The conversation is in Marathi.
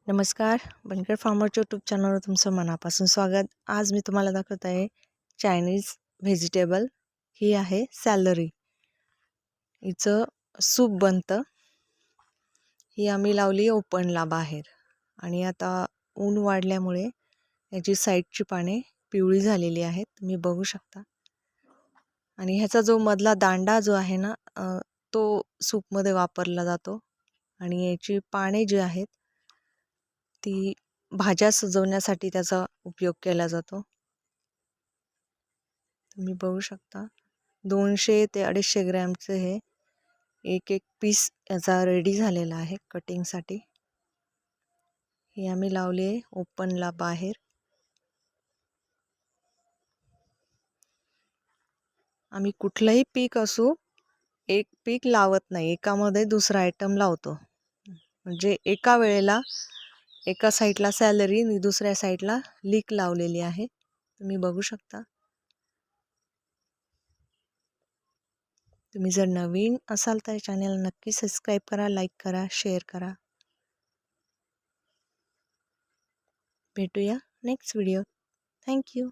नमस्कार, बनकर फार्मरच्या यूट्यूब चॅनलवर तुमचं मनापासून स्वागत. आज मी तुम्हाला दाखवत आहे चायनीज व्हेजिटेबल. ही आहे सॅलरी. हिचं सूप बनतं. ही आम्ही लावली ओपनला बाहेर आणि आता ऊन वाढल्यामुळे याची साईडची पाने पिवळी झालेली आहेत, तुम्ही बघू शकता. आणि ह्याचा जो मधला दांडा जो आहे ना, तो सूपमध्ये वापरला जातो. आणि याची पाने जी आहेत ती भाज्या सजवण्यासाठी त्याचा उपयोग केला जातो. तुम्ही बघू शकता 200 ते 250 ग्रॅमचे हे एक पीस याचा रेडी झालेला आहे कटिंगसाठी. हे आम्ही लावले ओपनला बाहेर. आम्ही कुठलंही पीक असो, एक पीक लावत नाही, एकामध्ये दुसरा आयटम लावतो. म्हणजे एका वेळेला एका साईडला सॅलरी आणि दुसऱ्या साईडला लीक लावलेली आहे, तुम्ही बघू शकता. तुम्ही जर नवीन असाल तर चॅनल नक्की सबस्क्राईब करा, लाईक करा, शेअर करा. भेटूया नेक्स्ट व्हिडिओ. थँक्यू.